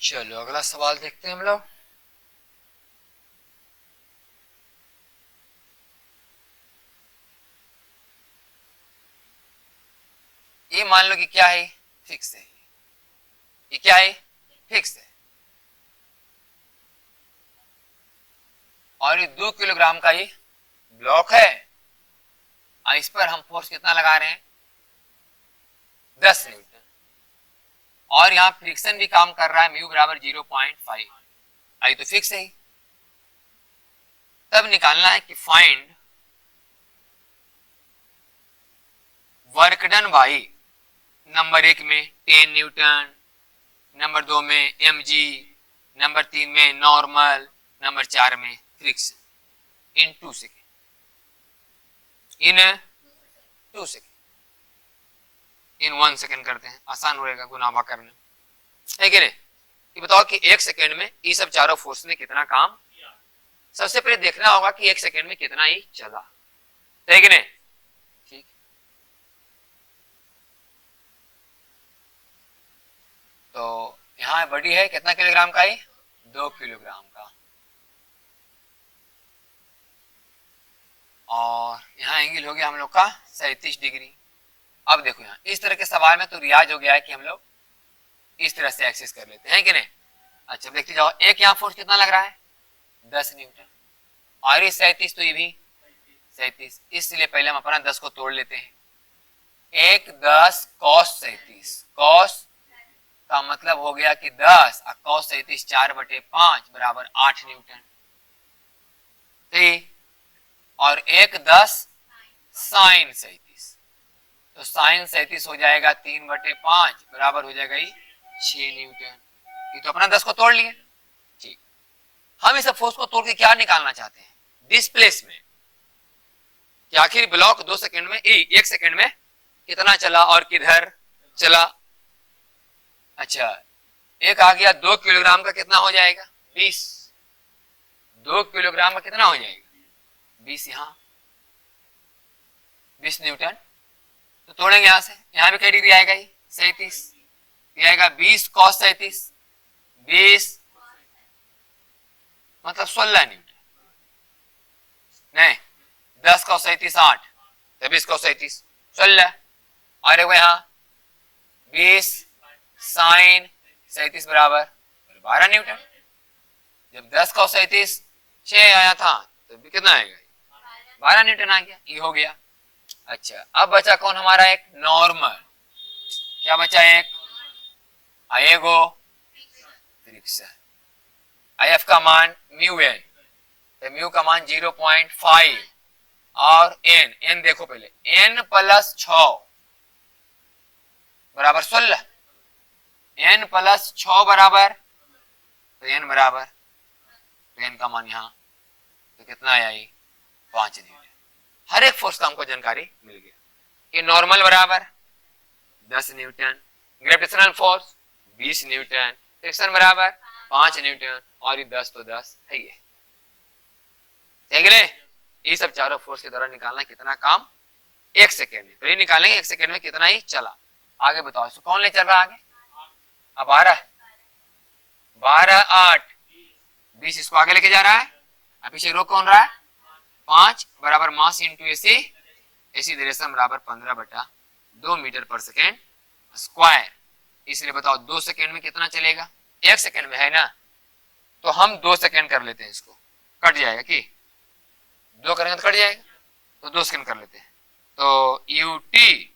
चलो अगला सवाल देखते हैं हम लोग। ये मान लो कि क्या है, फिक्स है। ये क्या है, फिक्स है। और ये 2 किलोग्राम का ये ब्लॉक है और इस पर हम फोर्स कितना लगा रहे हैं, 10 न्यूटन। और यहाँ फ्रिक्शन भी काम कर रहा है, म्यू बराबर 0.5। आई तो फिक्स है। तब निकालना है कि find work done by number 1 में 10 न्यूटन, नंबर 2 में mg, नंबर 3 में नॉर्मल, नंबर 4 में फ्रिक्शन इन 2 सेकेंड, इन 2 सेकेंड, इन 1 सेकेंड करते हैं, आसान रहेगा गुनावा करना है कि नहीं। ये बताओ कि 1 सेकेंड में ये सब चारों फोर्स ने कितना काम। सबसे पहले देखना होगा कि 1 सेकेंड में कितना ही चला, है कि नहीं। ठीक, तो यहाँ बड़ी है कितना किलोग्राम का है, 2 किलोग्राम का। और यहाँ एंगल हो गया हम लोग का 37 डिग्री। अब देखो यहाँ इस तरह के सवाल में तो रियाज हो गया है कि हम लोग इस तरह से एक्सेस कर लेते हैं कि नहीं। अच्छा देखते जाओ, एक यहाँ फोर्स कितना लग रहा है, 10 न्यूटन, और ये 37, तो ये भी 37, इसलिए पहले हम अपना 10 को तोड़ लेते हैं। 1 10 cos 37, cos का मतलब हो गया कि 10 और cos 37 4/5 बराबर 8 न्यूटन। ठीक, और 1 10 sin 37, तो sin 37 हो जाएगा 3/5 बराबर हो जाएगा ये 6 न्यूटन। ये तो अपना 10 को तोड़ लिए। ठीक, हम इस फोर्स को तोड़ के क्या निकालना चाहते हैं, डिस्प्लेसमेंट, कि आखिर ब्लॉक 2 सेकंड में 1 सेकंड में कितना चला और किधर चला। अच्छा, एक आ गया 2 किलोग्राम का, कितना हो जाएगा 20, 2 किलोग्राम का कितना हो जाएगा 20, यहाँ 20 न्यूटन। तो तोड़ेंगे यहां से, यहां भी क्या डिग्री आएगा, 37, आएगा 20 cos 37, 20 मतलब 16 न्यूटन, नहीं 10 cos 37 8, 20 cos 37 16, और वो यहाँ 20 sin 37 बराबर 12 न्यूटन। जब 10 cos 37 6 आया था तो भी कितना आएगा, 12 न्यूटन आ गया, ये हो गया। अच्छा, अब बचा कौन हमारा, एक नॉर्मल, क्या बचा, एक आएगो फ्रिक्शन। IF का मान म्यू एन, तो म्यू का मान 0.5, और n देखो पहले, n प्लस 6 बराबर 16, n प्लस 6 बराबर, तो n बराबर, तो n का मान यहाँ तो कितना आया, 5 न्यूटन। हर एक फोर्स का हमको जानकारी मिल गया कि नॉर्मल बराबर 10 Newton, gravitational force 20 Newton, friction बराबर 5 न्यूटन, और ये 10 तो 10 है ये, ठीक है। ये सब चारों फोर्स के द्वारा निकालना कितना काम, 1 सेकेंड में। तो ये निकालेंगे 1 सेकेंड में कितना ही चला। आगे बताओ, इसको कौन ले चल रहा है आगे, अब 12 12 8 20, इसको आगे लेके जा रहा है, अब पीछे रोक कौन रहा है, 5 बराबर mass into AC, AC direction बराबर 15/2 मीटर पर सेकेंड स्क्वायर। इसलिए बताओ 2 सेकेंड में कितना चलेगा, 1 सेकेंड में है ना, तो हम 2 सेकेंड कर लेते हैं, इसको कट जाएगा कि 2 करेंगे तो कट जाएगा, तो 2 सेकेंड कर लेते हैं। तो यूटी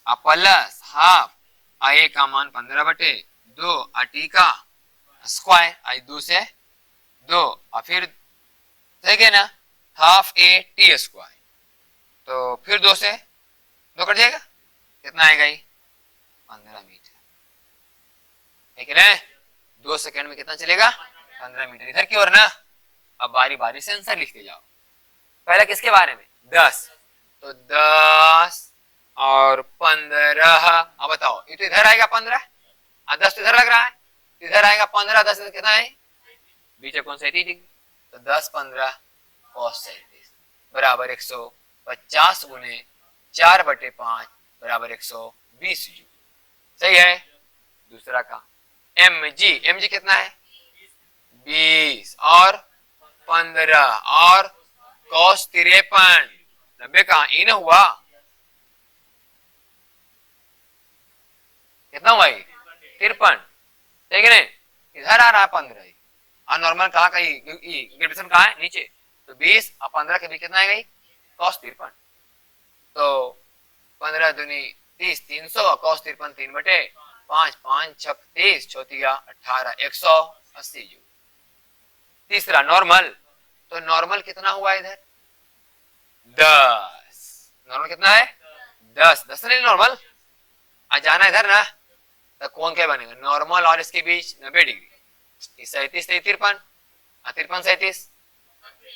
प्लस हाफ आई का मान 15/2 और टी का स्क्वायर, आई 2 से 2 और फिर ठीक है ना, हाफ ए टी स्क्वायर, तो फिर 2 से 2 कट जाएगा, कितना आएगा ये 15 मीटर, ठीक है ना। 2 सेकंड में कितना चलेगा, 15 मीटर। इधर की ओर ना, अब बारी बारी से आंसर लिखते जाओ। पहले किसके बारे में, 10, तो 10 और 15, अब बताओ, ये तो इधर आएगा 15 और 10 तो इधर लग रहा है, इधर आएगा 15, 10 कितना है, बीच कौन सा डिग्री, तो 10 15 cos 37 बराबर 150 गुने 4/5 बराबर 120 जूल, सही है। दूसरा का एम जी कितना है 20 और 15 और cos 53 90 कहा इन हुआ कितना हुआ 53 ठीक है नहीं इधर आ रहा है 15 और नॉर्मल कहा ग्रेविटेशन कहा है नीचे तो 20 और 15 के बीच कितना है गई cos 53 तो 15 दूनी 30 300 और cos 53 3/5 5 6 30 चौथिया 18 180 जूल। तीसरा नॉर्मल तो नॉर्मल कितना हुआ इधर 10 नॉर्मल कितना है 10 नहीं नॉर्मल आ जाना इधर ना तो कौन क्या बनेगा नॉर्मल और इसके बीच 90 डिग्री 37 53 53 37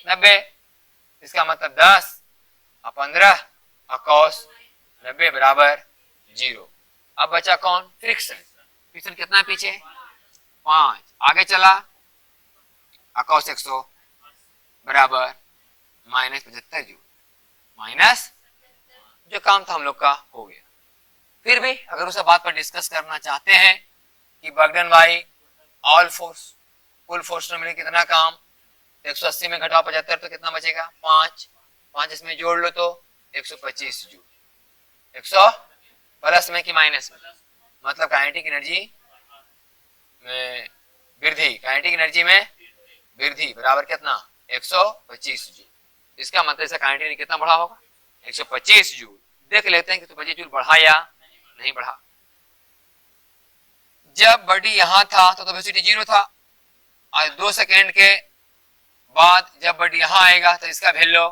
90 इसका मतलब 10 और 15 और cos 90 बराबर 0। अब बचा कौन फ्रिक्शन कितना पीछे 5 आगे चला cos 100 बराबर -75 जूल माइनस जो काम था हम लोग का हो गया। फिर भी अगर उस बात पर डिस्कस करना चाहते हैं कि बर्गन बाई ऑल फोर्स कुल फोर्स में मिले कितना काम 180 में घटाओ 75 तो कितना बचेगा 5 इसमें जोड़ लो तो 125 जूल 100 प्लस में कि माइनस में मतलब काइनेटिक एनर्जी में वृद्धि काइनेटिक एनर्जी में वृद्धि बराबर कितना 125 जूल। इसका मतलब इसका काइनेटिक एनर्जी कितना बढ़ा होगा 125 जूल। देख लेते हैं कि 125 जूल बढ़ा या नहीं बढ़ा। जब बॉडी यहां था तो वेलोसिटी 0 था और 2 सेकेंड के बाद जब बॉडी यहां आएगा तो इसका वैल्यू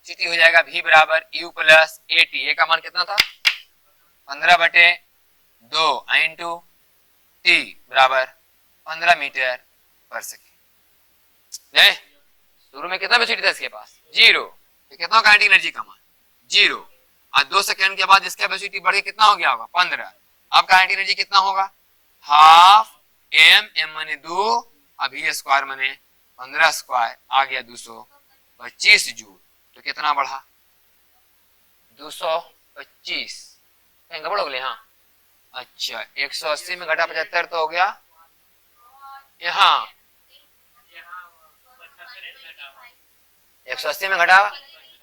सिटी हो जाएगा v बराबर u प्लस AT। ए का मान कितना था 15/2 इंटू t बराबर 15 मीटर पर सेकेंड। शुरू में कितना वेलोसिटी था इसके पास 0 तो कितना काइनेटिक एनर्जी का मान 0 और 2 सेकेंड के बाद इसका वेलोसिटी बढ़ के कितना हो गया होगा 15। अब काइनेटिक एनर्जी कितना होगा हाफ m माने 2 और v स्क्वायर माने 15 स्क्वायर आ गया 225 जूल। तो कितना बढ़ा 225 गड़बड़ हो गया हाँ अच्छा 180 में घटा 75 तो हो गया यहाँ 180 में घटा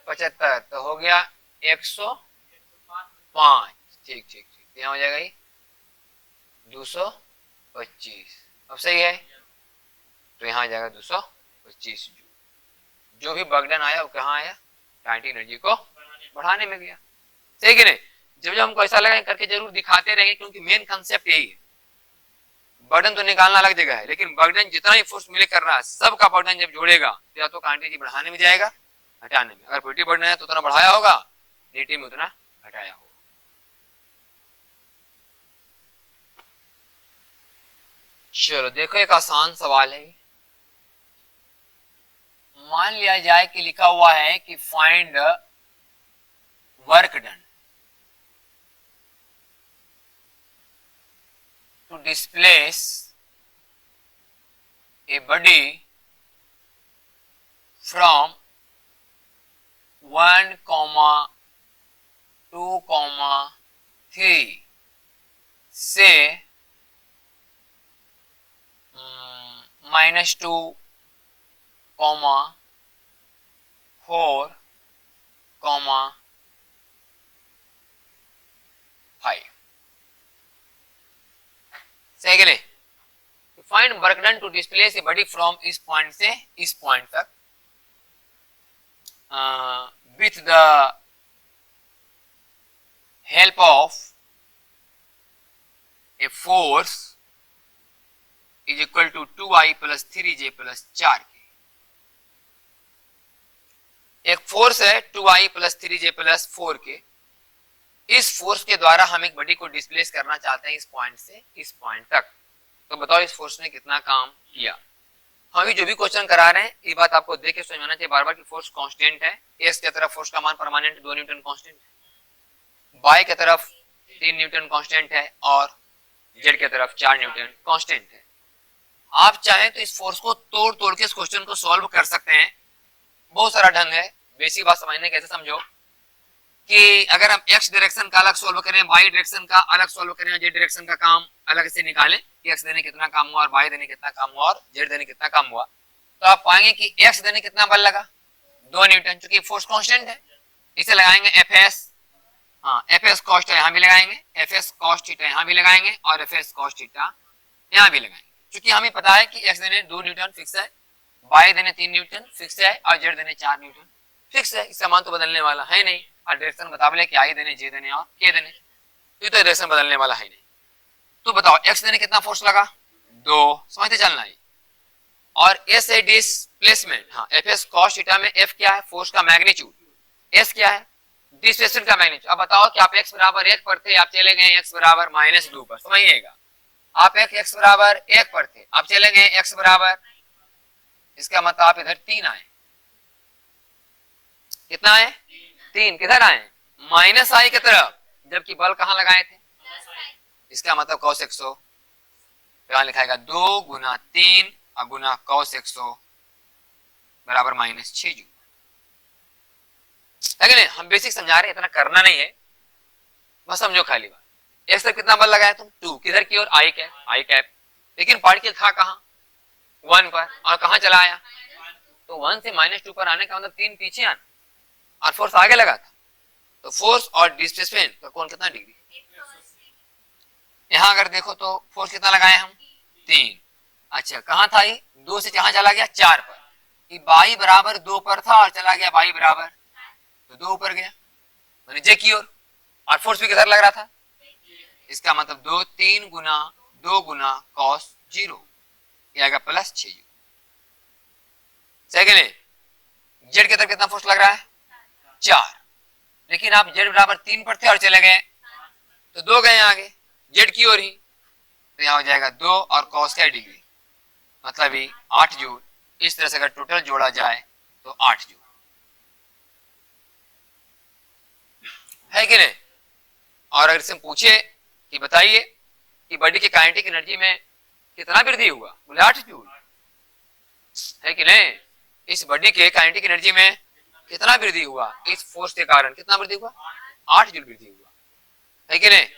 75 तो हो गया 105 ठीक ठीक ठीक यहाँ हो जाएगा ये 225 अब सही है तो यहाँ आ जाएगा 225 जूल। जो भी बर्डन आया वो कहाँ आया काइनेटिक एनर्जी को बढ़ाने में गया सही कि नहीं। जब हमको ऐसा लगा करके जरूर दिखाते रहेंगे क्योंकि मेन कंसेप्ट यही है। बर्डन तो निकालना अलग जगह है लेकिन बर्डन जितना ही फोर्स मिले कर रहा है सबका बर्डन जब जोड़ेगा तो या तो काइनेटिक एनर्जी बढ़ाने में जाएगा हटाने में। अगर पॉजिटिव बर्डन है तो उतना बढ़ाया होगा नेगेटिव में उतना घटाया होगा। चलो देखो एक आसान सवाल है। मान लिया जाए कि लिखा हुआ है कि find work done to displace a body from 1, 2, 3 say -2, 4, 5 सही नहीं। Find work done to displace a body from इस पॉइंट से इस पॉइंट तक with the help of a force is equal to 2i plus 3j plus 4k। एक force है 2i plus 3j plus 4k। इस force के द्वारा हम एक बॉडी को डिस्प्लेस करना चाहते हैं इस पॉइंट से इस पॉइंट तक। तो बताओ इस फोर्स ने कितना काम किया। हम जो भी क्वेश्चन करा रहे हैं ये बात आपको देख के समझना चाहिए बार बार कि फोर्स कांस्टेंट है। एक्स की तरफ फोर्स का मान परमानेंट 2 न्यूटन कांस्टेंट है, वाई की तरफ 3 न्यूटन कांस्टेंट है और जेड की तरफ 4 न्यूटन कांस्टेंट है। आप चाहें तो इस फोर्स को तोड़ तोड़ के इस क्वेश्चन को सॉल्व कर सकते हैं। बहुत सारा ढंग है, बेसिक बात समझने कैसे समझो। कि अगर हम x डायरेक्शन का अलग सोल्व करें, y डायरेक्शन का अलग सोल्व करें, z डायरेक्शन का काम अलग से निकालें कि x देने कितना काम हुआ और y देने कितना काम हुआ और z देने कितना काम हुआ, तो आप पाएंगे कि x देने कितना बल लगा 2 न्यूटन, क्योंकि फोर्स कांस्टेंट है। इसे लगाएंगे Fs, हाँ Fs cos थीटा यहाँ भी लगाएंगे, Fs cos थीटा यहाँ भी लगाएंगे और Fs cos थीटा यहाँ भी लगाएंगे, क्योंकि हमें पता है कि x देने 2 न्यूटन फिक्स है, y देने 3 न्यूटन फिक्स है और z देने 4 न्यूटन फिक्स है। इसका मान तो बदलने वाला है नहीं और डायरेक्शन बता बोले कि आई देने, जे देने और के देने, तो डायरेक्शन बदलने वाला है नहीं। तो बताओ x देने कितना फोर्स लगा 2, समझते चलना है। और s है डिस्प्लेसमेंट, हाँ Fs cos थीटा में F क्या है, फोर्स का मैग्नीट्यूड, S क्या है डिस्प्लेसमेंट का मैग्नीट्यूड। अब बताओ कि आप x बराबर 1 पर थे, आप चले गए x बराबर -2 पर, समझिएगा आप x बराबर 1 पर थे, आप चले गए x बराबर, इसका मतलब आप इधर 3 आए, कितना आए 3, किधर आए माइनस आई की तरफ, जबकि बल कहां लगाए थे, इसका मतलब cos 100 यहां लिखाएगा 2 गुना 3 और गुना cos 100 बराबर -6 जूल। लेकिन हम बेसिक समझा रहे हैं, इतना करना नहीं है, बस समझो खाली बात। x तक कितना बल लगाया तुम 2, किधर की ओर आई कैप, लेकिन पार्टिकल था कहां 1 पर और कहां चला आया, तो 1 से -2 पर आने का मतलब 3 पीछे आना और फोर्स आगे लगा था, तो फोर्स और डिस्प्लेसमेंट का कोण कितना डिग्री, यहां अगर देखो तो फोर्स कितना लगाए हम 3, अच्छा कहां था ये 2 से कहां चला गया 4 पर, ये y बराबर 2 पर था और चला गया y बराबर तो 2 ऊपर गया माने जे की ओर, और फोर्स भी किधर लग रहा था, इसका मतलब 2 गुना cos 0 ये आएगा +6 जूल। सेकंड है जेड की तरफ कितना फोर्स लग रहा है 4, लेकिन आप जेड बराबर 3 पर थे और चले गए तो 2 गए आगे जेड की ओर ही, तो यहां हो जाएगा 2 और cos क्या डिग्री मतलब ही 8 जूल। इस तरह से अगर टोटल जोड़ा जाए तो 8 जूल है कि नहीं। और अगर इससे पूछे कि बताइए कि बॉडी की काइनेटिक एनर्जी में कितना वृद्धि हुआ, बोले 8 जूल है कि नहीं, इस बॉडी के काइनेटिक एनर्जी में कितना वृद्धि हुआ, इस फोर्स के कारण कितना वृद्धि हुआ 8 जूल वृद्धि हुआ है कि नहीं।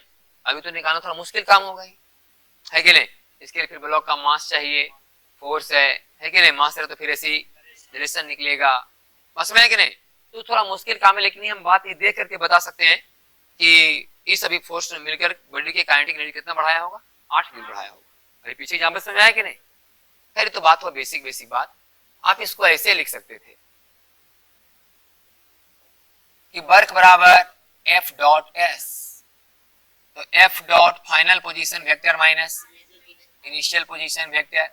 अभी तो निकालना थोड़ा मुश्किल काम होगा है कि नहीं, इसके लिए फिर ब्लॉक का मास चाहिए, फोर्स है कि नहीं, मास है तो फिर ऐसी डायरेक्शन निकलेगा, बस में है कि नहीं, तो थोड़ा मुश्किल काम है, लेकिन हम बात ये देख करके बता सकते हैं कि इस सभी फोर्स ने मिलकर बॉडी के काइनेटिक एनर्जी कितना बढ़ाया होगा 8 जूल बढ़ाया होगा। अरे पीछे एग्जाम्पल समझाया कि नहीं, खैर तो बात हुआ बेसिक बात, आप इसको ऐसे लिख सकते थे कि वर्क बराबर F डॉट S, तो F dot final position vector minus initial position vector,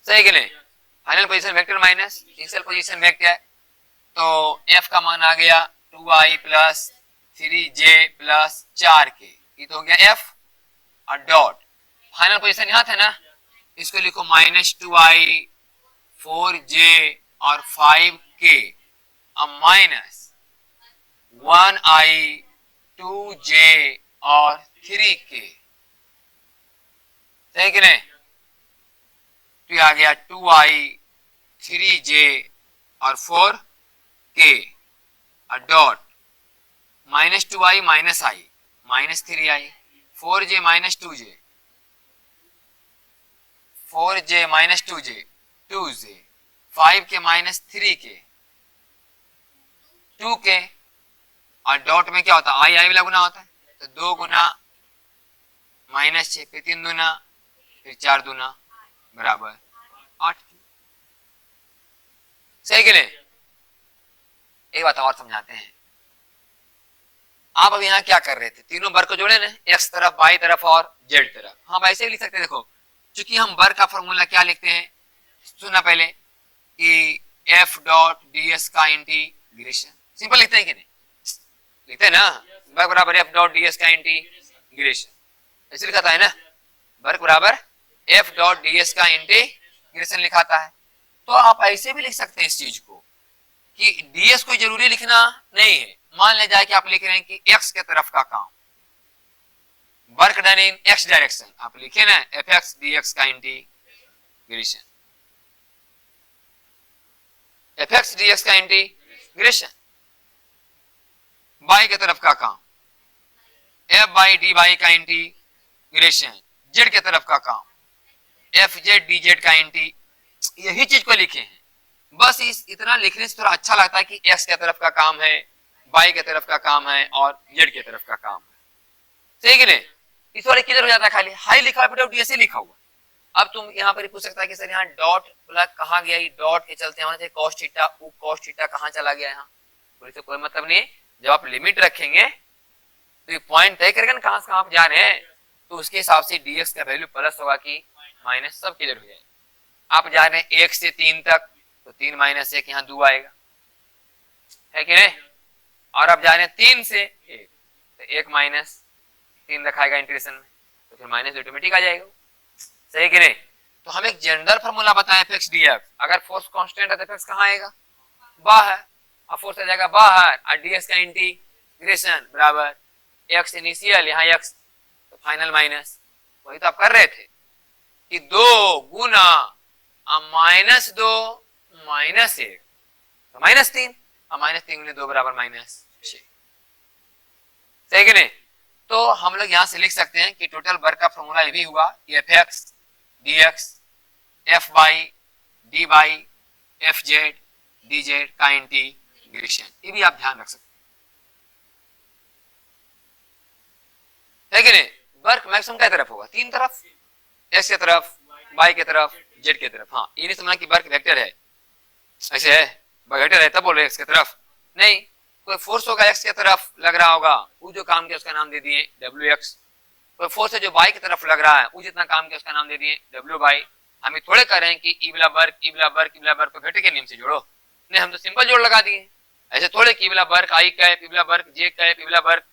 सही कि नहीं, final position vector minus initial position vector, तो F का मान आ गया 2i plus 3j plus 4k, ये तो हो गया F और डॉट फाइनल पोजीशन यहां था ना, इसको लिखो -2i 4j और 5k और माइनस 1i 2j और 3k, सही कि नहीं, तो ये आ गया 2i 3j और 4k और dot -2i minus i minus 3i 4j minus 2j 4j minus 2j 2j 5k minus 3k 2k और डॉट में क्या होता है आई वाला गुना होता है, तो 2 गुना -6 फिर 3 दूना फिर 4 दूना बराबर 8, सही के लिए। एक बात और समझाते हैं, आप अब यहाँ क्या कर रहे थे, तीनों वर्ग को जोड़े ना, एक्स तरफ वाई तरफ और जेड तरफ, हम ऐसे भी लिख सकते हैं, देखो चूंकि हम वर्ग का फॉर्मूला क्या लिखते हैं, सुना पहले कि F डॉट ds का इंटीग्रेशन, सिंपल लिखते हैं कि नहीं, लिखते हैं ना, वर्ग बराबर F डॉट ds का इंटीग्रेशन, ऐसे लिखाता है ना, वर्ग बराबर F डॉट ds का इंटीग्रेशन लिखाता है, तो आप ऐसे भी लिख सकते हैं इस चीज को कि ds को जरूरी लिखना नहीं है, मान ले जाए कि आप लिख रहे हैं कि x के तरफ का काम, work done in x direction, आप लिखे ना fx dx का इंटीग्रेशन, fx dx का इंटीग्रेशन, बाई की तरफ का काम, एफ बाई डी बाई का इंटीग्रेशन, जेड की तरफ का काम, एफ जेड डी जेड का इंटी, यही चीज को लिखे हैं। बस इस इतना लिखने से थोड़ा अच्छा लगता है कि एक्स की तरफ का काम है, बाई की तरफ का काम है और जेड की तरफ का काम है, सही कि नहीं? इस वाले क्लियर हो जाता है। खाली हाई लिखा है, ऐसे लिखा हुआ। अब तुम यहाँ पर पूछ सकता है कि सर यहाँ डॉट कहाँ गया, डॉट के चलते होना चाहिए कॉस थीटा, कॉस थीटा कहाँ चला गया यहाँ, तो इससे कोई मतलब नहीं। जब आप लिमिट रखेंगे तो ये पॉइंट तय करेगा ना कहां से कहां आप जा रहे हैं, तो उसके हिसाब से dx का वैल्यू प्लस होगा कि माइनस, सब क्लियर हो जाएगा। आप जा रहे हैं 1 से 3 तक, तो 3 माइनस 1 यहाँ 2 आएगा, है कि नहीं? और आप जा रहे हैं 3 से 1, तो 1 माइनस 3 रखाएगा इंटीग्रेशन में, तो फिर माइनस ऑटोमेटिक आ जाएगा, सही कि नहीं? तो हम एक जनरल फार्मूला बताएं एफ एक्स डी एफ, अगर फोर्स कांस्टेंट है तो एफ एक्स कहाँ आएगा? बाहर, और फोर्स आ जाएगा बाहर, और डीएक्स का इंटीग्रेशन बराबर एक्स इनिशियल, यहाँ एक्स तो फाइनल माइनस, वही तो आप कर रहे थे कि 2 गुना -2 -1 तो -3, और -3 गुना 2 बराबर -6, सही कि नहीं? तो हम लोग यहां से लिख सकते हैं कि टोटल वर्क का फॉर्मूला ये भी हुआ कि F x D x F by D by F Z D Z का इंटीग्रेशन, ये भी आप ध्यान रख सकते है कि नहीं? वर्क मैक्सिमम क्या तरफ होगा? 3 तरफ, एक्स की तरफ, बाई की तरफ, जेड की तरफ। हाँ, ये नहीं समझना कि वर्क वेक्टर है, ऐसे है वेक्टर है तब बोल रहे एक्स की तरफ नहीं, कोई फोर्स होगा एक्स की तरफ लग रहा होगा, वो जो काम किया उसका नाम दे दिए डब्ल्यू एक्स। कोई फोर्स है जो बाई की तरफ लग रहा है, वो जितना काम किया उसका नाम दे दिए डब्ल्यू बाई। हम थोड़े कर रहे हैं कि ई वाला वर्क ई वाला वर्क ई वाला वर्क को वेक्टर के नियम से जोड़ो, नहीं, हम तो सिंपल जोड़ लगा दिए। ऐसे थोड़े कि ई वाला वर्क आई कैप, ई वाला वर्क जे कैप, ई वाला वर्क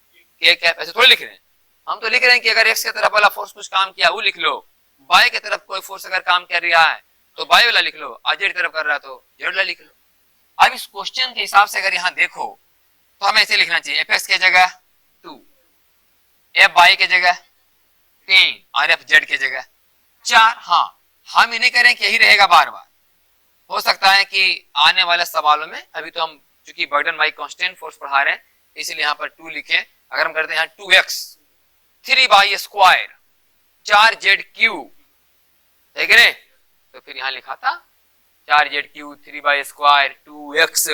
के कैप, ऐसे थोड़े लिख रहे हैं। हम तो लिख रहे हैं कि अगर एक्स की तरफ वाला फोर्स कुछ काम किया वो लिख लो, बाई की तरफ कोई फोर्स अगर काम कर रहा है तो बाई वाला लिख लो, और जेड की तरफ कर रहा है तो जेड वाला लिख लो। अब इस क्वेश्चन के हिसाब से अगर यहाँ देखो तो हमें ऐसे लिखना चाहिए, एफ एक्स की जगह 2, एफ बाई की जगह 3 और एफ जेड की जगह 4। हाँ, हम ये नहीं करें कि यही रहेगा बार बार, हो सकता है कि आने वाले सवालों में, अभी तो हम चूंकि बर्डन बाई कांस्टेंट फोर्स पढ़ा रहे हैं इसलिए यहाँ पर 2 लिखे। अगर हम करते हैं यहाँ 2x 3 by square 4z cube, ठीक है, तो फिर यहाँ लिखा था 4z cube 3 by square 2x,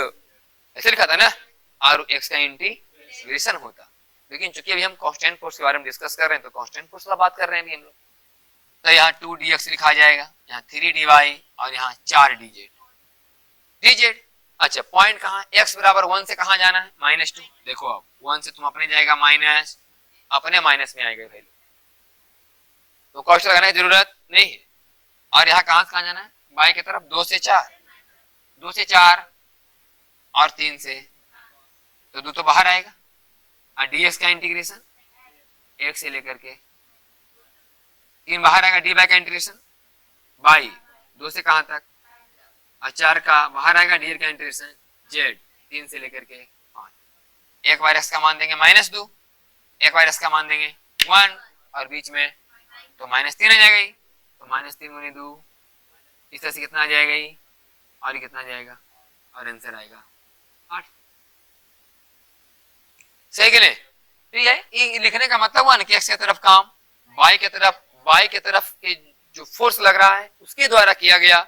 ऐसे लिखा था ना, और x का इंटीग्रेशन होता। लेकिन चूंकि अभी हम कांस्टेंट फोर्स के बारे में डिस्कस कर रहे हैं तो कांस्टेंट फोर्स का बात कर रहे हैं अभी हम लोग, तो यहाँ 2dx लिखा जाएगा, यहाँ 3dy और यहाँ 4dz dz। अच्छा, पॉइंट कहाँ? x बराबर 1 से कहाँ जाना है? -2। देखो अब 1 से तुम अपने जाएगा माइनस, अपने माइनस में आएगा वैल्यू, तो कॉस्ट लगाने की जरूरत नहीं है। और यहाँ कहाँ से कहाँ जाना है? बाई की तरफ 2 से 4, 2 से 4 और 3 से, तो 2 तो बाहर आएगा, और ds का इंटीग्रेशन 1 से लेकर के 3 बाहर आएगा, dy का इंटीग्रेशन बाई 2 से कहाँ तक, और 4 का बाहर आएगा, डी का इंटीग्रेशन z 3 से लेकर के 5। एक बार x का मान देंगे -2, एक बार x का मान देंगे 1, और बीच में तो -3 आ जाएगा, तो -3 गुने 2, इस तरह से कितना आ जाएगा ये, और ये कितना आ जाएगा, और आंसर आएगा 8, सही कि नहीं? तो ये लिखने का मतलब हुआ ना कि x की तरफ काम, बाई की तरफ के जो फोर्स लग रहा है उसके द्वारा किया गया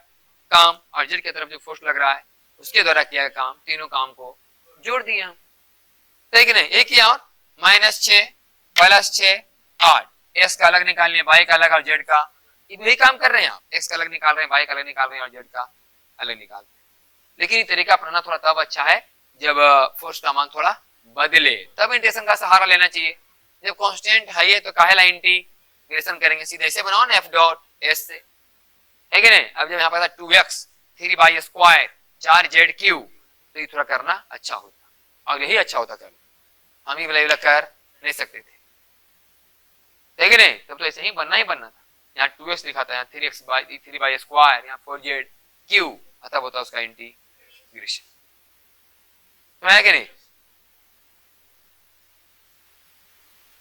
काम, और जेड की तरफ जो फोर्स लग रहा है उसके द्वारा किया गया काम, तीनों काम को जोड़ दिए हम, सही कि नहीं? एक किया और -6 + 6 8, एक्स का अलग निकालने, बाई का अलग और जेड का, यही काम कर रहे हैं आप, एक्स का अलग निकाल रहे हैं, बाई का अलग निकाल रहे हैं और जेड का अलग निकाल रहे हैं। लेकिन ये तरीका अपनाना थोड़ा तब अच्छा है जब फोर्स का मान थोड़ा बदले, तब इंटीग्रेशन का सहारा लेना चाहिए। जब कांस्टेंट है तो काहेला इंटीग्रेशन करेंगे, सीधे ऐसे बनाओ ना f डॉट s से, है कि नहीं? अब जब यहाँ पर 2x 3 by square 4z cube, तो ये थोड़ा करना अच्छा होता, और यही अच्छा होता कर, हम ही वाला कर नहीं सकते थे, है कि नहीं? तब तो ऐसे ही बनना था। यहाँ 2x लिखा था, यहाँ 3 बाई स्क्वायर, यहाँ 4z क्यूब, तब होता उसका इंटीग्रेशन, तो है कि नहीं?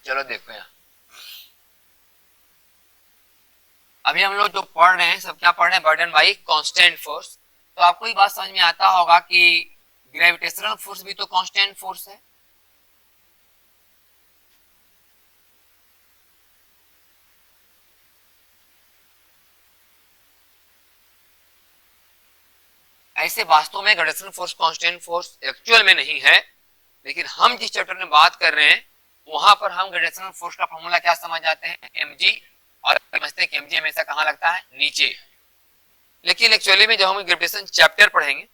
चलो देखो यहाँ अभी हम लोग जो पढ़ रहे हैं सब क्या पढ़ रहे हैं? Burden by constant force. तो आपको ये बात समझ में आता होगा कि ग्रेविटेशनल फोर्स भी तो कांस्टेंट फोर्स है, ऐसे वास्तव में gravitational force constant force actual में नहीं है, लेकिन हम जिस चैप्टर में बात कर रहे हैं वहां पर हम ग्रेविटेशनल फोर्स का फॉर्मूला क्या समझ जाते हैं, mg, और समझते हैं कि mg हमेशा कहां लगता है, नीचे। लेकिन एक्चुअली में जब हम ग्रेविटेशन चैप्टर पढ़ेंगे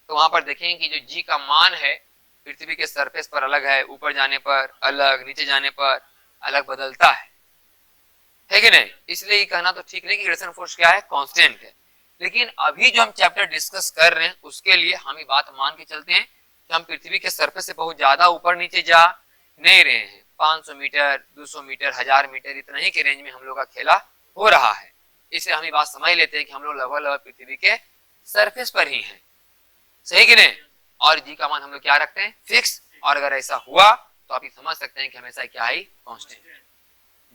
तो वहां पर देखेंगे कि जो g का मान है पृथ्वी के सरफेस पर अलग है, ऊपर जाने पर अलग, नीचे जाने पर अलग बदलता है कि नहीं। इसलिए ये कहना तो ठीक नहीं कि ग्रेविटेशनल फोर्स क्या है, कांस्टेंट है। लेकिन अभी जो हम चैप्टर डिस्कस कर रहे हैं उसके लिए हम ये बात मान के चलते हैं कि हम पृथ्वी के सरफेस से बहुत ज्यादा ऊपर नीचे जा नहीं रहे हैं। 500 मीटर, 200 मीटर, 1000 मीटर इतना ही के रेंज में हम लोग का खेला हो रहा है। इसलिए हम ये बात समझ लेते हैं कि हम लोग लगभग पृथ्वी के सरफेस पर ही हैं, सही कि नहीं। और जी का मान हम लोग क्या रखते हैं, फिक्स। और अगर ऐसा हुआ तो आप ये समझ सकते हैं कि हमेशा क्या है, constant.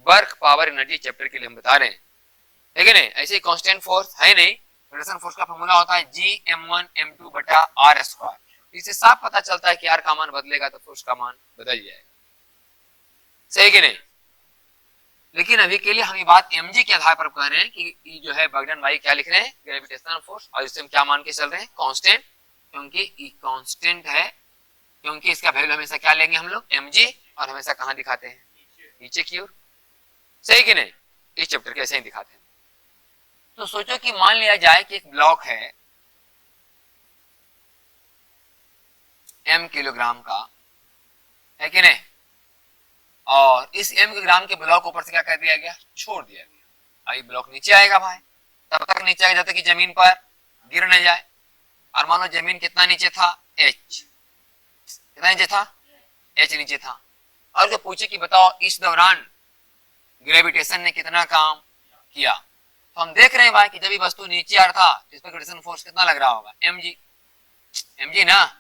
Work power energy chapter के लिए हम बता रहे हैं, है कि नहीं। ऐसे कांस्टेंट फोर्स है नहीं। ग्रेविटेशन फोर्स का फॉर्मूला होता है G(m1m2 बटा r²। इससे साफ पता चलता है कि r का मान बदलेगा तो फोर्स का मान बदल जाएगा, सही कि नहीं। लेकिन अभी के लिए हम ये बात mg के आधार पर कह रहे हैं कि जो है बर्गडन भाई क्या लिख रहे हैं, ग्रेविटेशनल फोर्स, और इससे हम क्या मान के चल रहे हैं, कांस्टेंट। क्योंकि ये कांस्टेंट है, क्योंकि इसका वैल्यू हमेशा क्या लेंगे हम लोग, mg, और हमेशा कहां दिखाते हैं, नीचे की ओर, सही कि नहीं। इस चैप्टर के ऐसे ही दिखाते हैं। तो सोचो कि मान लिया जाए कि एक ब्लॉक है m किलोग्राम का, है कि नहीं, और इस m किलोग्राम के ब्लॉक ऊपर से क्या कर दिया गया, छोड़ दिया गया। अब ब्लॉक नीचे आएगा भाई, तब तक नीचे आएगा जब तक कि जमीन पर गिर न जाए। और मान लो जमीन कितना नीचे था, h, कितना नीचे था, h नीचे था। और जो पूछे कि बताओ इस दौरान ग्रेविटेशन ने कितना काम किया, तो हम देख रहे हैं भाई कि जब ये वस्तु नीचे आ रहा था तो इस पर ग्रेविटेशन फोर्स कितना लग रहा होगा, mg ना।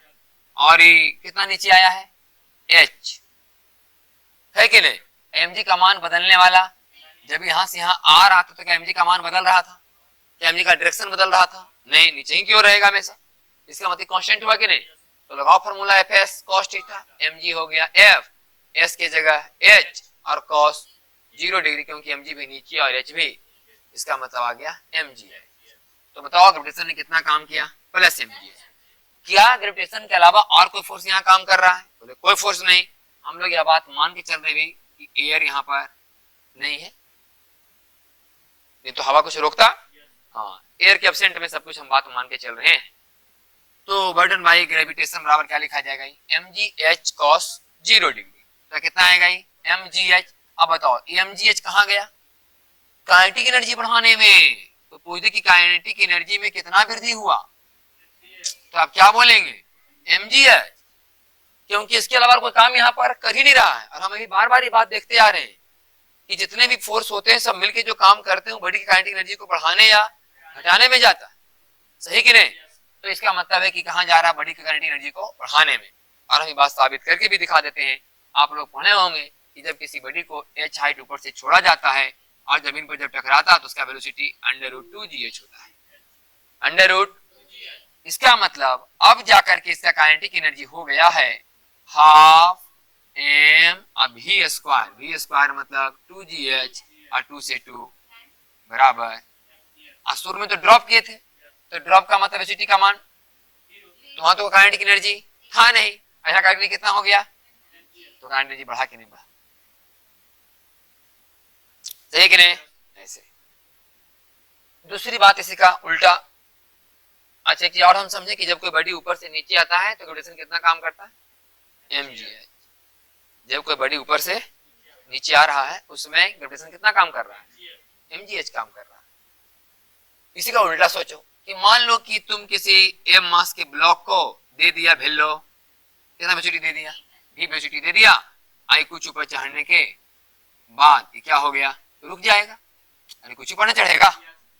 और ये कितना नीचे आया है, h, है कि नहीं। mg का मान बदलने वाला, जब यहां से यहां आ रहा था तो क्या mg का मान बदल रहा था, क्या mg का डायरेक्शन बदल रहा था, नहीं, नीचे ही क्यों रहेगा हमेशा। इसका मतलब कांस्टेंट हुआ कि नहीं। तो लगाओ formula fs cos theta, mg हो गया f, s की जगह h, और cos 0 डिग्री, क्योंकि mg भी नीचे और h भी, इसका मतलब आ गया mg है। तो बताओ ग्रेविटेशन ने कितना काम किया, प्लस mg है। क्या ग्रेविटेशन के अलावा और कोई फोर्स यहाँ काम कर रहा है, बोले कोई फोर्स नहीं। हम लोग यह बात मान के चल रहे भी कि एयर यहाँ पर नहीं है, नहीं तो हवा कुछ रोकता, हाँ, एयर के एब्सेंट में सब कुछ हम बात मान के चल रहे हैं। तो बर्डन बाई ग्रेविटेशन बराबर क्या लिखा जाएगा, mgh cos 0 डिग्री। तो कितना आएगा mgh। अब बताओ mgh कहाँ गया, काइनेटिक एनर्जी बढ़ाने में। तो पूछते कि काइनेटिक एनर्जी में कितना वृद्धि हुआ, तो आप क्या बोलेंगे, mgh, क्योंकि इसके अलावा कोई काम यहाँ पर कर ही नहीं रहा है। और हम अभी बार बार ये बात देखते आ रहे हैं कि जितने भी फोर्स होते हैं सब मिलके जो काम करते हैं बॉडी की काइनेटिक एनर्जी को बढ़ाने या घटाने में जाता है, सही कि नहीं। तो इसका मतलब है कि कहाँ जा रहा है, बॉडी की काइनेटिक एनर्जी को बढ़ाने में। और हम ये बात साबित करके भी दिखा देते हैं। आप लोग पढ़े होंगे कि जब किसी बॉडी को h हाइट ऊपर से छोड़ा जाता है और जमीन पर जब टकराता है तो उसका वेलोसिटी √2gh होता है, √2। इसका मतलब अब जाकर के इसका काइनेटिक एनर्जी हो गया है हाफ m v स्क्वायर मतलब 2gh, और 2 से 2 बराबर, शुरू में तो ड्रॉप किए थे, तो ड्रॉप का मतलब वेलोसिटी का मान, तो वहां तो काइनेटिक एनर्जी था नहीं, ऐसा करके कितना हो गया, तो काइनेटिक एनर्जी बढ़ा कि नहीं बढ़ा, सही कि नहीं। ऐसे दूसरी बात इसी का उल्टा। अच्छा कि और हम समझे कि जब कोई बॉडी ऊपर से नीचे आता है तो ग्रेविटेशन कितना काम करता है, mgh। जब कोई बॉडी ऊपर से नीचे आ रहा है उसमें ग्रेविटेशन कितना काम कर रहा है, mgh काम कर रहा है। इसी का उल्टा सोचो कि मान लो कि तुम किसी m मास के ब्लॉक को दे दिया भेलो, कितना वेलोसिटी दे दिया, v वेलोसिटी दे दिया, आई कुछ ऊपर चढ़ने के बाद ये क्या हो गया, रुक जाएगा, अरे कुछ ऊपर न चढ़ेगा,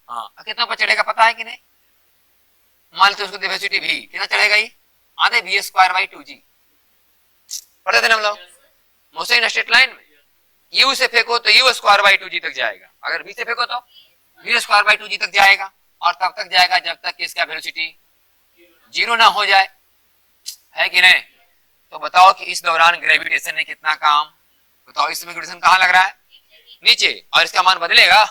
हाँ, कितना ऊपर चढ़ेगा पता है कि नहीं। मान लो उसको वेलोसिटी v कितना चढ़ेगा, ये आधे v स्क्वायर बाई 2g, पढ़ते थे ना हम लोग मोशन इन स्ट्रेट लाइन में। u से फेंको तो u स्क्वायर बाई 2g तक जाएगा, अगर v से फेंको तो v स्क्वायर बाई 2g तक जाएगा, और तब तक जाएगा जब तक कि इसका वेलोसिटी 0 ना हो जाए, है कि नहीं। तो बताओ कि इस दौरान ग्रेविटेशन ने कितना काम, बताओ इसमें ग्रेविटेशन कहाँ लग रहा है, नीचे, और इसका मान बदलेगा,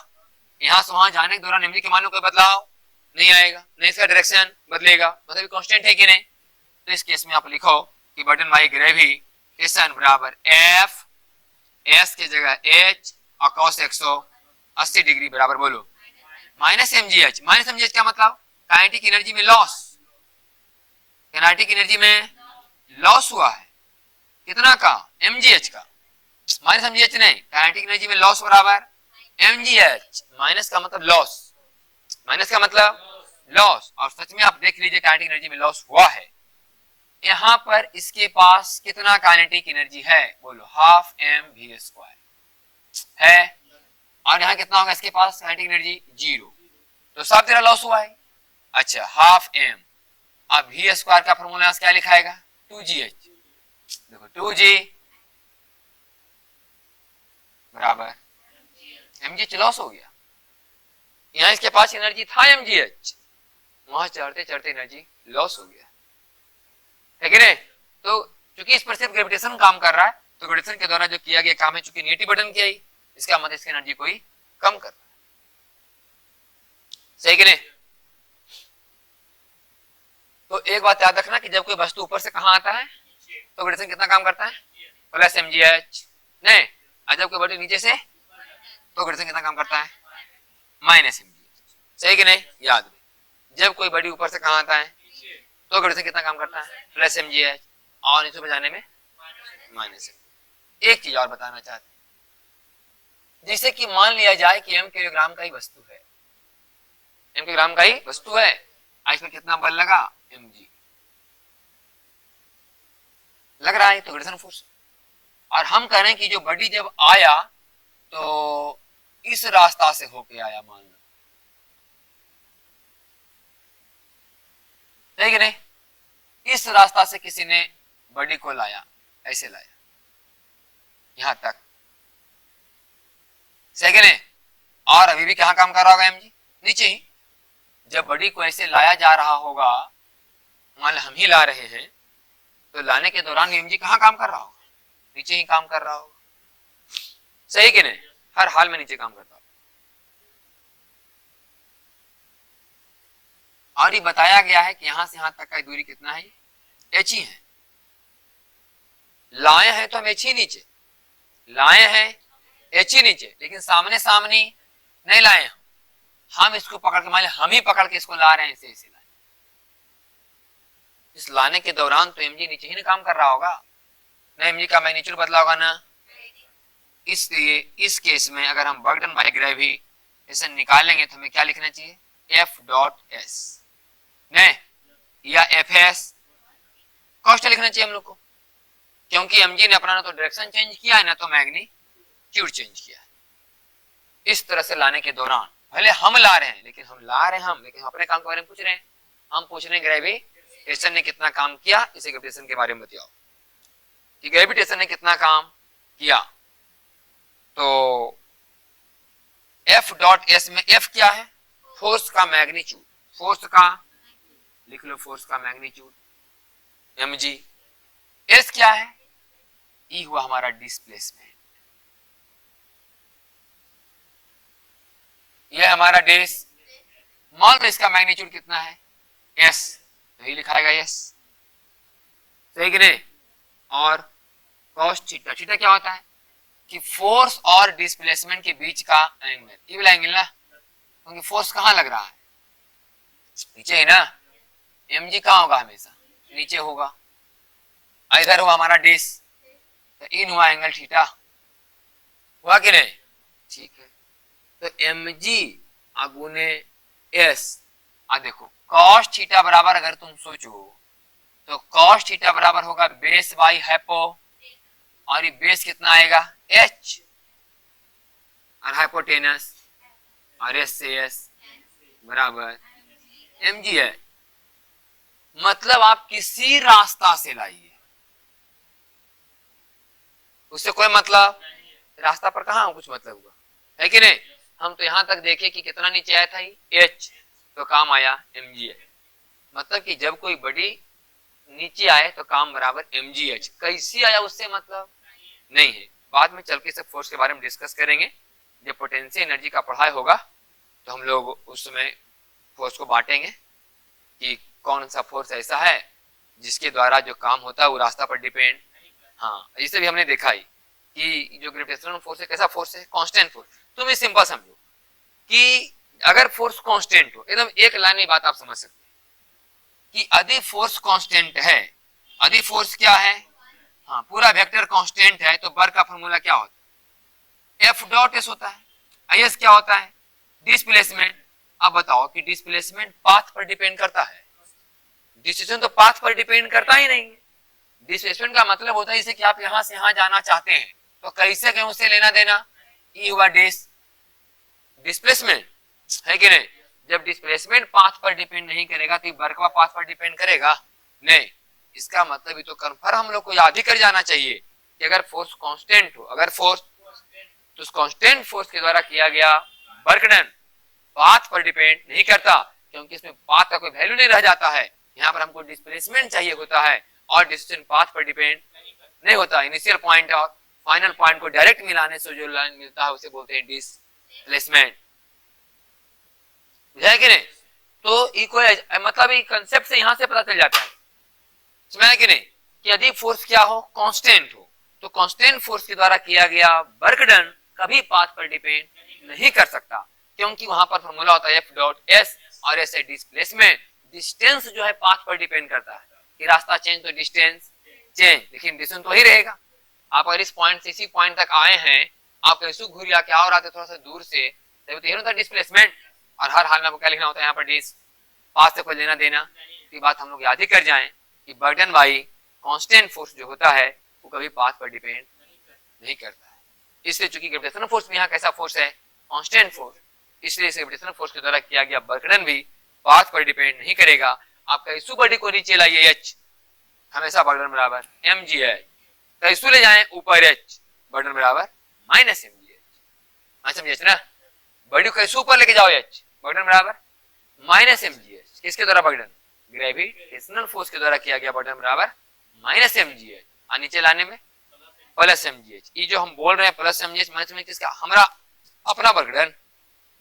यहाँ से वहां जाने के दौरान mg के मान में कोई बदलाव नहीं आएगा, नहीं इसका डायरेक्शन बदलेगा, मतलब कांस्टेंट है कि नहीं। तो इस केस में आप लिखो कि बटन बाई ग्रेविटेशन बराबर एफ एस की जगह एच और कॉस 180 डिग्री बराबर बोलो minus M G H. Minus M G H क्या मतलब, काइनेटिक एनर्जी में लॉस, काइनेटिक एनर्जी में लॉस हुआ है कितना का, एम जी एच का, माइनस एम जी एच नहीं, काइनेटिक एनर्जी में लॉस बराबर एम जी एच। माइनस का मतलब लॉस, माइनस का मतलब लॉस, और सच में आप देख लीजिए काइनेटिक एनर्जी में लॉस हुआ है। यहां पर इसके पास कितना काइनेटिक एनर्जी है बोलो, हाफ एम वी स्क्वायर है, और यहां कितना होगा इसके पास काइनेटिक एनर्जी, जीरो, तो सब तेरा लॉस हुआ है। अच्छा हाफ एम, अब वी स्क्वायर का फॉर्मूला क्या लिखाएगा, 2gh, देखो 2g बराबर mgh लॉस हो गया, यहां इसके पास एनर्जी था mgh, वहां चढ़ते चढ़ते एनर्जी लॉस हो गया है कि नहीं। तो चूंकि इस पर सिर्फ ग्रेविटेशन काम कर रहा है, तो ग्रेविटेशन के द्वारा जो किया गया काम है चूंकि नेगेटिव बटन किया ही, इसका मतलब इसकी एनर्जी कोई कम कर रहा है, सही कि नहीं। तो एक बात याद रखना कि जब कोई वस्तु ऊपर से कहां आता है तो ग्रेविटेशन कितना काम करता है, प्लस mgh, नहीं, और जब कोई बॉडी नीचे से तो ग्रेविटेशन कितना काम करता है, माइनस mgh, सही कि नहीं। याद रहे जब कोई बॉडी ऊपर से कहां आता है तो ग्रेविटेशन कितना काम करता है, प्लस mgh, और नीचे जाने में माइनस mgh। एक चीज और बताना चाहते हैं, जैसे कि मान लिया जाए कि m किलोग्राम का ही वस्तु है, m किलोग्राम का ही वस्तु है, इसमें कितना बल लगा, mg लग रहा है, तो ग्रेविटेशन फोर्स। और हम कह रहे हैं कि जो बॉडी जब आया तो इस रास्ता से होके आया, मान लो, ठीक है नहीं, इस रास्ता से किसी ने बॉडी को लाया, ऐसे लाया यहां तक, सही है नहीं, और अभी भी कहां काम कर रहा होगा mg, नीचे ही। जब बॉडी को ऐसे लाया जा रहा होगा, मान लो हम ही ला रहे हैं, तो लाने के दौरान mg कहां काम कर रहा होगा, नीचे ही काम कर रहा होगा, सही कि नहीं, हर हाल में नीचे काम करता होगा। और ये बताया गया है कि यहां से यहां तक का दूरी कितना है, h ही है, लाए हैं तो हम h ही नीचे, लाए हैं h ही नीचे, लेकिन सामने सामने नहीं लाए हम इसको पकड़ के, मान हम ही पकड़ के इसको ला रहे हैं, ऐसे ऐसे लाए, इस लाने के दौरान तो mg नीचे ही ना काम कर रहा होगा ना, mg का मैग्नीट्यूड बदला होगा ना, इसलिए इस केस में अगर हम बर्डन बाय ग्रेविटेशन निकालेंगे तो हमें क्या लिखना चाहिए, एफ डॉट एस नहीं या एफ एस कॉस्ट लिखना चाहिए हम लोग को, क्योंकि mg ने अपना ना तो डायरेक्शन चेंज किया है ना तो मैग्नीट्यूड चेंज किया है। इस तरह से लाने के दौरान भले हम ला रहे हैं, लेकिन हम ला रहे हैं हम, लेकिन अपने काम के बारे में पूछ रहे हैं, हम पूछ रहे हैं ग्रेविटेशन ने कितना काम किया, इसे ग्रेविटेशन के बारे में बताओ कि ग्रेविटेशन ने कितना काम किया। तो एफ डॉट एस में एफ क्या है, फोर्स का मैग्नीट्यूड, फोर्स का लिख लो, फोर्स का मैग्नीट्यूड mg, एस क्या है, ई हुआ हमारा डिस्प्लेसमेंट, यह हमारा डेस, मान लो इसका मैग्नीट्यूड कितना है एस, तो ये लिखाएगा एस, सही कि नहीं। और कॉस थीटा, थीटा क्या होता है कि फोर्स और डिस्प्लेसमेंट के बीच का एंगल, ये वाला एंगल ना, क्योंकि फोर्स कहां लग रहा है, नीचे है ना, mg कहां होगा, हमेशा नीचे होगा, इधर हुआ हमारा डेस, तो इन हुआ एंगल थीटा, हुआ कि नहीं, ठीक है। तो mg अगुने s, देखो कॉस थीटा बराबर अगर तुम सोचो तो कॉस थीटा बराबर होगा बेस बाई हाइपो, और ये बेस कितना आएगा h, और हाइपोटेनस और s से s बराबर mg है, मतलब आप किसी रास्ता से लाइए, उससे कोई मतलब, रास्ता पर कहां कुछ मतलब हुआ है कि नहीं। हम तो यहां तक देखे कि कितना नीचे आया था h, तो काम आया mg है, मतलब कि जब कोई बॉडी नीचे आए तो काम बराबर mgh, कैसी आया उससे मतलब नहीं है। बाद में चल के सब फोर्स के बारे में डिस्कस करेंगे, जब पोटेंशियल एनर्जी का पढ़ाई होगा तो हम लोग उस समय फोर्स को बांटेंगे कि कौन सा फोर्स ऐसा है जिसके द्वारा जो काम होता है वो रास्ता पर डिपेंड, हाँ इसे भी हमने देखा ही कि जो ग्रेविटेशनल फोर्स है कैसा फोर्स है, कांस्टेंट फोर्स। तुम ये सिंपल समझो कि अगर फोर्स कांस्टेंट हो, एकदम एक लाइन में बात आप समझ सकते हैं कि यदि फोर्स कांस्टेंट है, यदि फोर्स क्या है, हाँ पूरा वेक्टर कांस्टेंट है, तो वर्क का फॉर्मूला क्या होता है, एफ डॉट एस होता है। आई एस क्या होता है, डिस्प्लेसमेंट। अब बताओ कि डिस्प्लेसमेंट पाथ पर डिपेंड करता है, डिस्टेंस तो पाथ पर डिपेंड करता ही नहीं है। डिस्प्लेसमेंट का मतलब होता है जैसे कि आप यहां से यहां जाना चाहते हैं तो कैसे कहीं उससे लेना देना, ई हुआ डिस्प्लेसमेंट, है कि नहीं। जब डिस्प्लेसमेंट पाथ पर डिपेंड नहीं करेगा तो वर्क का पाथ पर डिपेंड करेगा नहीं। इसका मतलब ये तो कंफर्म हम लोग को याद ही कर जाना चाहिए कि अगर फोर्स कांस्टेंट हो, अगर फोर्स तो उस कांस्टेंट फोर्स के द्वारा किया गया वर्क डन पाथ पर डिपेंड नहीं करता, क्योंकि इसमें पाथ का कोई वैल्यू नहीं रह जाता है। यहाँ पर हमको डिस्प्लेसमेंट चाहिए होता है और डिस्टेंस पाथ पर डिपेंड नहीं होता। इनिशियल पॉइंट और फाइनल पॉइंट को डायरेक्ट मिलाने से जो लाइन मिलता है उसे बोलते हैं डिस्प्लेसमेंट, बुझा कि नहीं। तो इक्वल मतलब ये कंसेप्ट से यहां से पता चल जाता है, समझा कि नहीं, कि यदि फोर्स क्या हो, कांस्टेंट हो, तो कांस्टेंट फोर्स के द्वारा किया गया वर्क डन कभी पाथ पर डिपेंड नहीं कर सकता, क्योंकि वहां पर फॉर्मूला होता है एफ डॉट एस और एस है डिस्प्लेसमेंट। डिस्टेंस जो है पाथ पर डिपेंड करता है कि रास्ता चेंज तो डिस्टेंस चेंज, लेकिन डिस्टेंस तो ही रहेगा। आप अगर इस पॉइंट से इसी पॉइंट तक आए हैं, आप कैसे घूर आके और आते थोड़ा सा दूर से, तो ये होता है डिस्प्लेसमेंट। और हर हाल में आपको क्या लिखना होता है यहाँ पर, डिस पाथ से कोई लेना देना। तो बात हम लोग याद ही कर जाएं कि बर्डन बाई कांस्टेंट फोर्स जो होता है वो कभी पाथ पर डिपेंड नहीं करता है। इसलिए चूंकि ग्रेविटेशनल फोर्स भी यहाँ कैसा फोर्स है, कांस्टेंट फोर्स, इसलिए इस ग्रेविटेशनल फोर्स के द्वारा किया गया बर्डन भी पाथ पर डिपेंड नहीं करेगा। आपका इस बॉडी को नीचे लाइए एच, हमेशा बर्डन बराबर एम जी एच, कैसू ले जाए ऊपर एच, बर्डन बराबर माइनस एम जी एच, समझे ना। बॉडी को कैसे ऊपर लेके जाओ एच, बर्डन बराबर माइनस एम जी एच, किसके द्वारा बर्डन, ग्रेविटेशनल फोर्स के द्वारा किया गया बर्डन बराबर माइनस एम जी एच, और नीचे लाने में प्लस एम जी एच। ये जो हम बोल रहे हैं plus M G H minus में किसका, हमारा अपना burden,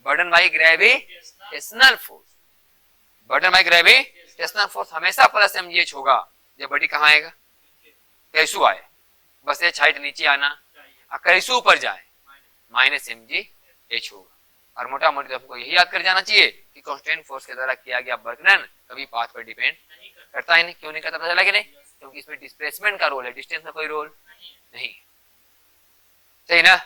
burden by gravitational force, burden by gravitational force हमेशा प्लस एम जी एच होगा। जब बॉडी कहाँ आएगा, कैसू आए, बस एच हाइट नीचे आना, और कैसू ऊपर जाए माइनस एम जी एच होगा। और मोटा मोटी आपको यही याद कर जाना चाहिए कि कांस्टेंट फोर्स के द्वारा किया गया वर्क डन कभी पाथ पर डिपेंड करता ही नहीं। क्यों नहीं करता, पता चला कि नहीं, क्योंकि इसमें डिस्प्लेसमेंट का रोल है, डिस्टेंस का कोई रोल नहीं, सही ना।